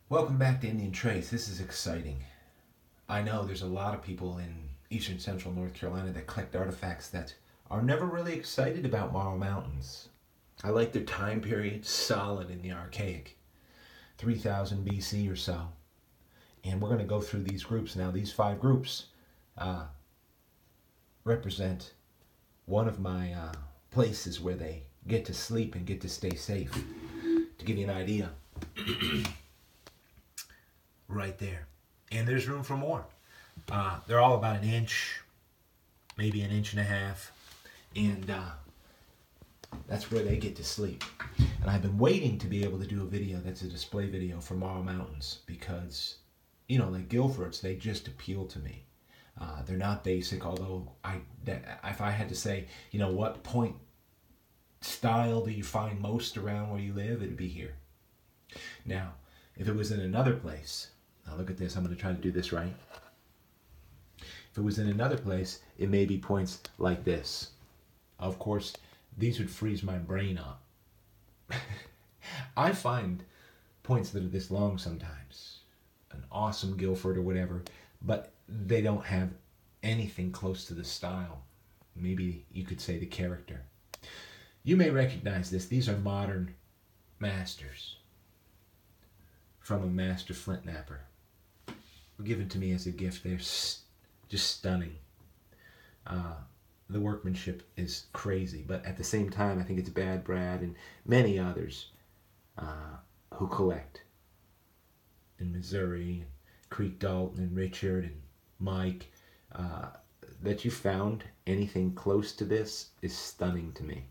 Welcome back to Indian Trace. This is exciting. I know there's a lot of people in eastern central North Carolina that collect artifacts that are never really excited about Marl Mountains. I like their time period, solid in the archaic, 3000 BC or so. And we're going to go through these groups now. These 5 groups represent one of my places where they get to sleep and get to stay safe. To give you an idea, right there. And there's room for more. They're all about an inch, maybe an inch and a half. And that's where they get to sleep. And I've been waiting to be able to do a video that's a display video for Marl Mountains because, like Guilford's, they just appeal to me. They're not basic, although if I had to say, what point style do you find most around where you live, it'd be here. Now, if it was in another place, now look at this, I'm going to try to do this right. If it was in another place, it may be points like this. Of course, these would freeze my brain up. I find points that are this long sometimes, an awesome Guilford or whatever, but they don't have anything close to the style. Maybe you could say the character. You may recognize this. These are modern masters from a master flint napper. Given to me as a gift. They're just stunning. The workmanship is crazy, but at the same time, I think it's Bad Brad and many others who collect in Missouri, Creek Dalton and Richard and Mike, that you found anything close to this is stunning to me.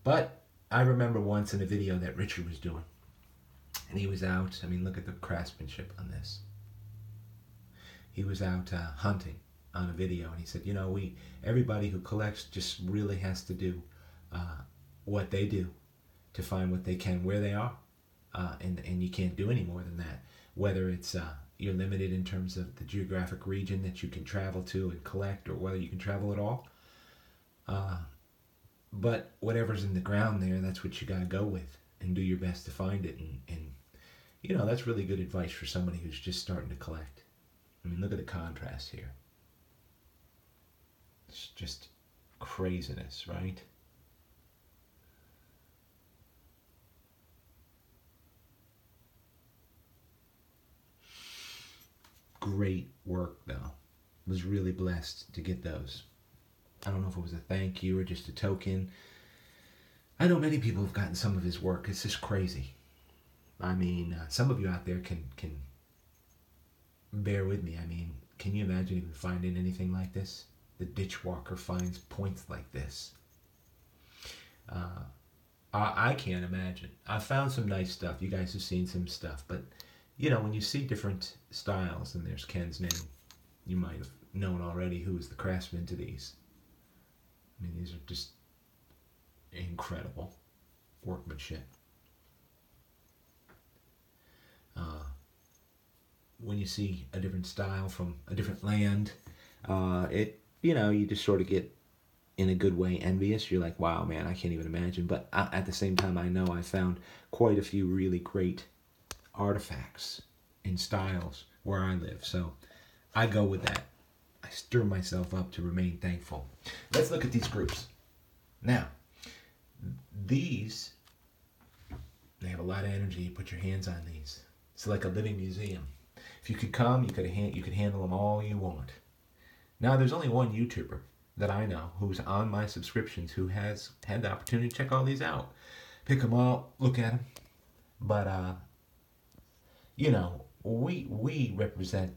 But I remember once in a video that Richard was doing, and he was out, look at the craftsmanship on this. He was out hunting on a video, and he said, everybody who collects just really has to do what they do to find what they can where they are, and you can't do any more than that. Whether it's you're limited in terms of the geographic region that you can travel to and collect, or whether you can travel at all. But whatever's in the ground there, that's what you got to go with and do your best to find it. And that's really good advice for somebody who's just starting to collect. Look at the contrast here. It's just craziness, right? Great work, though. Was really blessed to get those. I don't know if it was a thank you or just a token. I know many people have gotten some of his work. It's just crazy. Some of you out there can bear with me. Can you imagine even finding anything like this? The ditch walker finds points like this. I can't imagine. I found some nice stuff. You guys have seen some stuff. But, when you see different styles, and there's Ken's name, you might have known already who was the craftsman to these. These are just incredible workmanship. When you see a different style from a different land, you just sort of get, in a good way, envious. You're like, wow, man, I can't even imagine. But at the same time, I know I found quite a few really great artifacts in styles where I live. So I go with that. I stir myself up to remain thankful. Let's look at these groups. Now, these, they have a lot of energy. You put your hands on these. It's like a living museum. If you could come, you could handle them all you want. Now, there's only one YouTuber that I know who's on my subscriptions who has had the opportunity to check all these out. Pick them up, look at them. But, we represent,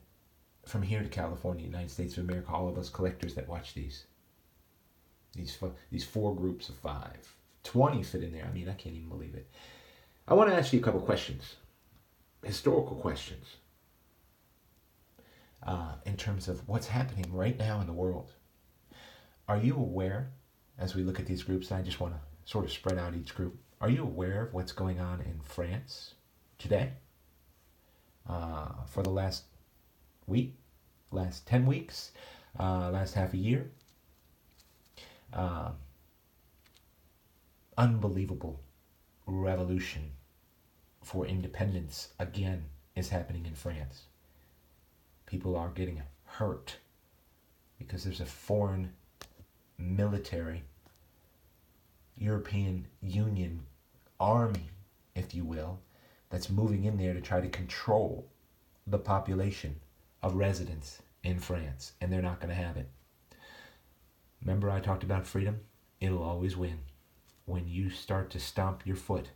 from here to California, United States of America, all of us collectors that watch these 4 groups of 5. 20 fit in there. I can't even believe it. I want to ask you a couple questions. Historical questions. In terms of what's happening right now in the world. Are you aware, as we look at these groups, and I just want to sort of spread out each group, are you aware of what's going on in France today? For the last week, last 10 weeks, last half a year? Unbelievable revolution for independence again is happening in France. People are getting hurt because there's a foreign military, European Union army, if you will, that's moving in there to try to control the population of residents in France, and they're not going to have it. Remember I talked about freedom? It'll always win. When you start to stomp your foot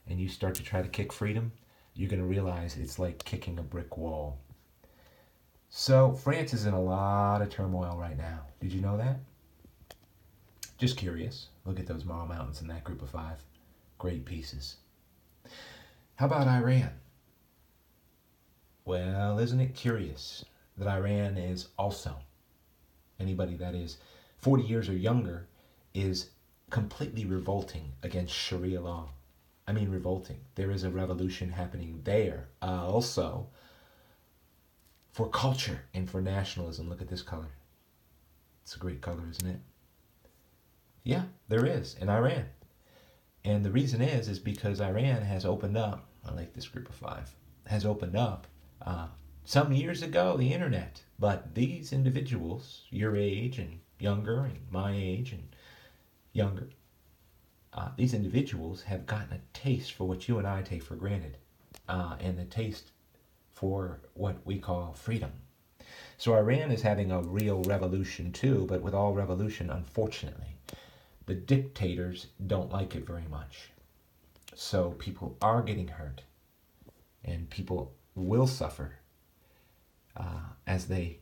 and you start to try to kick freedom, you're going to realize it's like kicking a brick wall. So France is in a lot of turmoil right now. Did you know that? Just curious. Look at those Marl Mountains in that group of 5. Great pieces. How about Iran? Well, isn't it curious that Iran is also, anybody that is 40 years or younger is completely revolting against Sharia law. I mean revolting. There is a revolution happening there also for culture and for nationalism. Look at this color. It's a great color, isn't it? Yeah, there is in Iran. And the reason is because Iran has opened up, I like this group of 5, has opened up some years ago the internet. But these individuals, your age and younger and my age and younger, these individuals have gotten a taste for what you and I take for granted, and the taste for what we call freedom. So Iran is having a real revolution too, but with all revolution, unfortunately, the dictators don't like it very much. So people are getting hurt, and people will suffer as they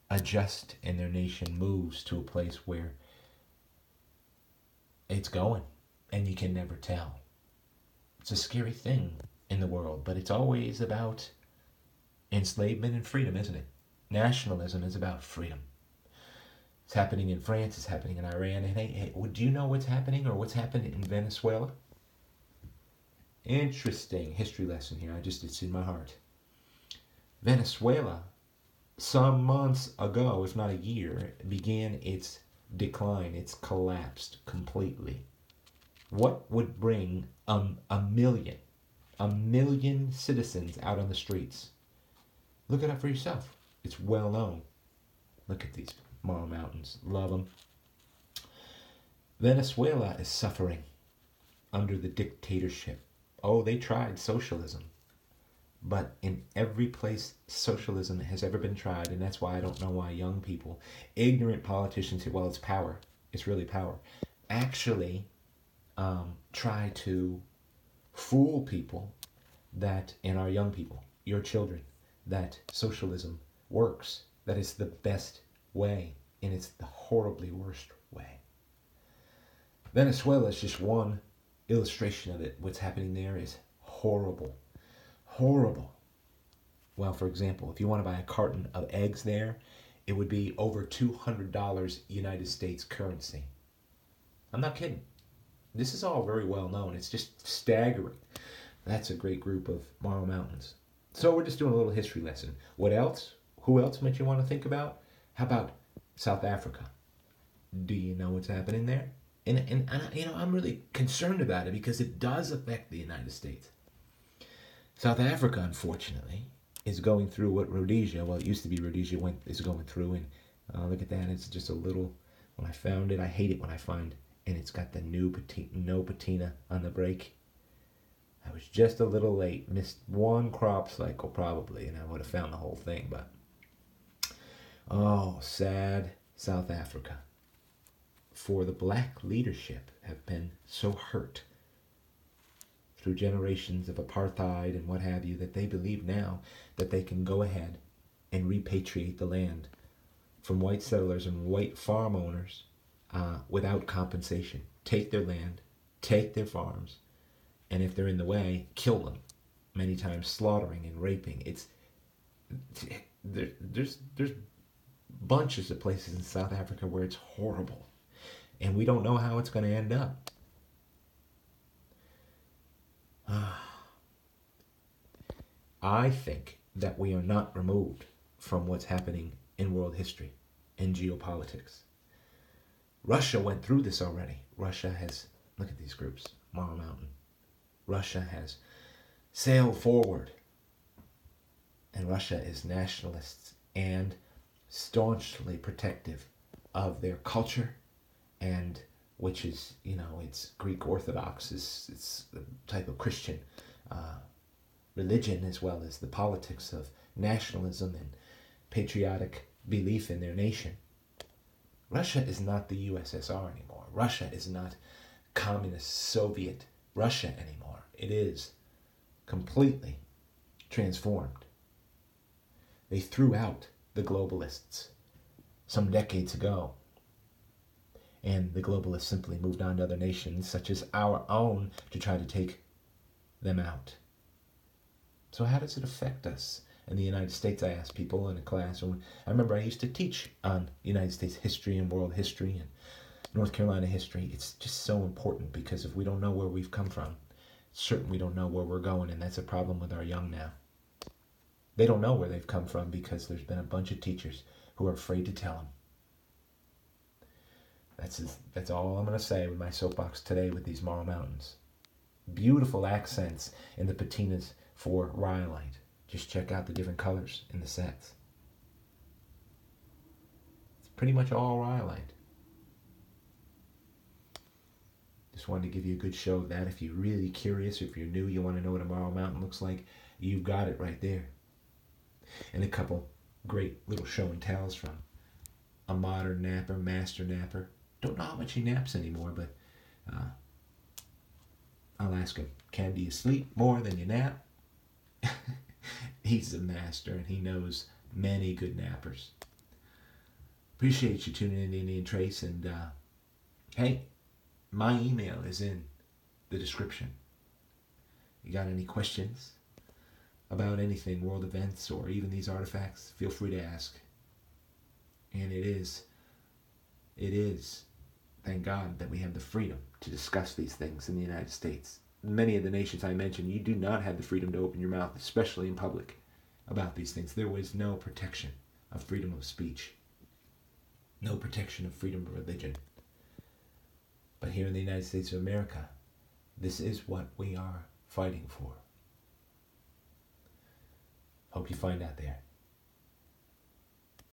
adjust and their nation moves to a place where it's going, and you can never tell. It's a scary thing in the world, but it's always about enslavement and freedom, isn't it? Nationalism is about freedom. It's happening in France, it's happening in Iran, and hey, do you know what's happening or what's happened in Venezuela? Interesting history lesson here. It's in my heart. Venezuela, some months ago, if not a year, began its decline. It's collapsed completely. What would bring a million citizens out on the streets? Look it up for yourself. It's well known. Look at these Marl Mountains. Love them. Venezuela is suffering under the dictatorship. Oh, they tried socialism. But in every place socialism has ever been tried, and that's why I don't know why young people, ignorant politicians say, well, it's power. It's really power. Actually try to fool people that, and our young people, your children, that socialism works, that it's the best way, and it's the horribly worst way. Venezuela is just one illustration of it. What's happening there is horrible. Horrible. Well, for example, if you want to buy a carton of eggs there, it would be over $200 United States currency. I'm not kidding. This is all very well known. It's just staggering. That's a great group of Marl Mountains. So we're just doing a little history lesson. What else? Who else might you want to think about? How about South Africa? Do you know what's happening there? And I'm really concerned about it because it does affect the United States. South Africa, unfortunately, is going through what Rhodesia, well, it used to be Rhodesia, is going through. And look at that. It's just a little, when I found it, I hate it when I find, and it's got the no patina on the brake. I was just a little late. Missed one crop cycle, probably, and I would have found the whole thing. But, oh, sad South Africa. For the black leadership have been so hurt through generations of apartheid and what have you, that they believe now that they can go ahead and repatriate the land from white settlers and white farm owners without compensation. Take their land, take their farms, and if they're in the way, kill them. Many times slaughtering and raping. There's bunches of places in South Africa where it's horrible, and we don't know how it's going to end up. I think that we are not removed from what's happening in world history, in geopolitics. Russia went through this already. Russia has, look at these groups, Marl Mountain. Russia has sail forward. And Russia is nationalist and staunchly protective of their culture, and which is, it's Greek Orthodox, it's the type of Christian religion, as well as the politics of nationalism and patriotic belief in their nation. Russia is not the USSR anymore. Russia is not communist Soviet Russia anymore. It is completely transformed. They threw out the globalists some decades ago, and the globalists simply moved on to other nations, such as our own, to try to take them out. So how does it affect us in the United States? I asked people in a class. I remember I used to teach on United States history and world history and North Carolina history. It's just so important, because if we don't know where we've come from, certainly we don't know where we're going, and that's a problem with our young now. They don't know where they've come from because there's been a bunch of teachers who are afraid to tell them. That's all I'm going to say with my soapbox today with these Marl Mountains. Beautiful accents in the patinas for rhyolite. Just check out the different colors in the sets. It's pretty much all rhyolite. Just wanted to give you a good show of that. If you're really curious, if you're new, you want to know what a Marl Mountain looks like, you've got it right there. And a couple great little show and tells from a modern napper, master napper. Don't know how much he naps anymore, but I'll ask him, Ken, do you sleep more than you nap? He's a master, and he knows many good nappers. Appreciate you tuning in to Indian Trace, and hey, my email is in the description. You got any questions about anything, world events, or even these artifacts, feel free to ask. And it is, thank God, that we have the freedom to discuss these things in the United States. Many of the nations I mentioned, you do not have the freedom to open your mouth, especially in public, about these things. There was no protection of freedom of speech, no protection of freedom of religion. But here in the United States of America, this is what we are fighting for. Hope you find out there.